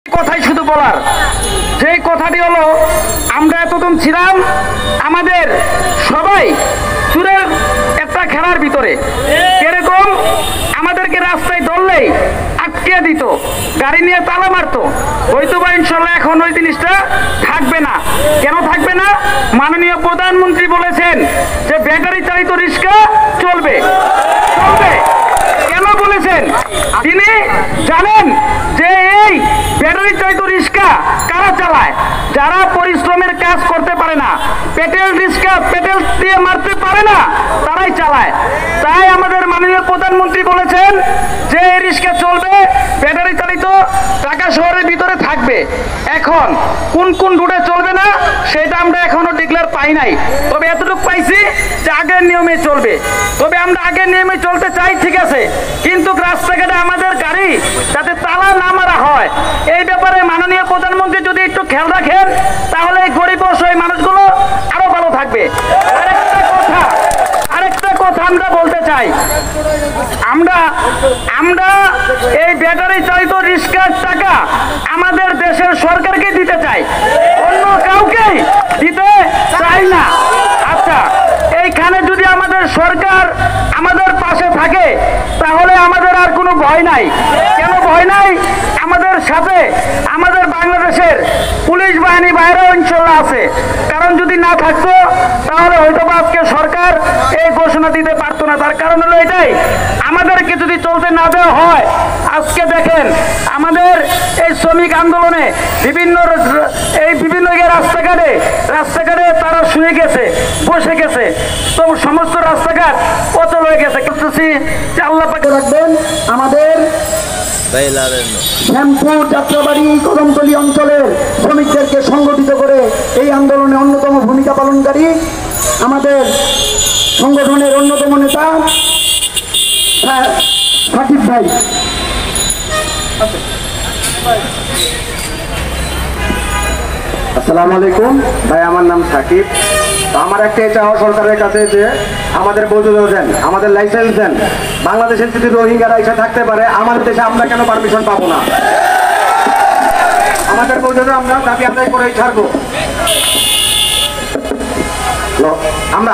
কথাই শুধু বলার, যেই কথাটি হলো আমরা এতদিন ছিলাম আমাদের সবাই চুরের একটা খেলার ভিতরে। এরকম আমাদেরকে রাস্তায় ধরলেই আটকে দিত, গাড়ি নিয়ে তালা মারতো। হয়তো বা ইনশাল্লাহ এখন ওই জিনিসটা থাকবে না। কেন থাকবে না? মাননীয় প্রধানমন্ত্রী বলেছেন যে ব্যাটারি চালিত রিক্সা চলবে চলবে। কেন বলেছেন? তিনি জানেন যে এই ব্যাটারি চালিত রিক্সা কারা চালায়? যারা পরিশ্রমের কাজ করতে পারে না, পেটেল রিক্সা পেটেল দিয়ে মারতে পারে না, তারাই চালায়। তাই আমাদের মাননীয় প্রধানমন্ত্রী বলেছেন যে এই রিক্সা চলবে, ব্যাটারি চালিত, ঢাকা শহরের ভিতরে থাকবে। এখন কোন কোন রুটে চলবে না সেটা আমরা এখনো ডিক্লেয়ার পাই নাই, তবে এতটুকু পাইছি যে আগের নিয়মে চলবে। তবে আমরা আগের নিয়মে চলতে চাই, ঠিক আছে, কিন্তু রাস্তাঘাটে আমাদের গাড়ি যাতে তালা না মারা হয়, এই ব্যাপারে মাননীয় প্রধানমন্ত্রী যদি একটু খেয়াল রাখেন তাহলে এই গরিব অসহায় মানুষগুলো আরো ভালো থাকবে। আরেকটা কথা আমরা বলতে চাই, আমরা এই ব্যাটারি চালিত রিক্সার টাকা আমাদের দেশের সরকারকে দিতে চাই, অন্য কাউকে দিতে চাই না। আচ্ছা, এইখানে যদি আমাদের সরকার আমাদের পাশে থাকে তাহলে আমাদের আর কোনো ভয় নাই। কেন ভয় নাই? আমাদের সাথে আমাদের বাংলাদেশের পুলিশ বাহিনী বাইরেও ইনশাল্লাহ আছে। কারণ যদি না থাকতো তাহলে হয়তো বা আজকে সরকার এই ঘোষণা দিতে পারতো না। তার কারণ হলো এটাই, আমাদেরকে যদি চলতে না দেওয়া হয়, আজকে দেখেন আমাদের এই শ্রমিক আন্দোলনে বিভিন্ন রাস্তাঘাটে তারা শুয়ে গেছে, বসে গেছে, তো সমস্ত রাস্তাঘাট অচল হয়ে গেছে। আল্লাহ পাক রাখবেন আমাদের শ্যামপুর যাত্রাবাড়ি কদমতলী অঞ্চলের শ্রমিকদেরকে সংগঠিত করে এই আন্দোলনে অন্যতম ভূমিকা পালনকারী আমাদের সংগঠনের অন্যতম নেতা সাকিব ভাই। আসসালামু আলাইকুম ভাই, আমার নাম সাকিব। তো আমার একটা চাওয়া সরকারের কাছে যে আমাদের বৈধতা দেন, আমাদের লাইসেন্স দেন। বাংলাদেশে যদি রোহিঙ্গারা এসে থাকতে পারে, আমাদের দেশে আমরা কেন পারমিশন পাবো না? আমাদের বৈধতা আমরা দাবি আদায় করেই ছাড়বো। আমরা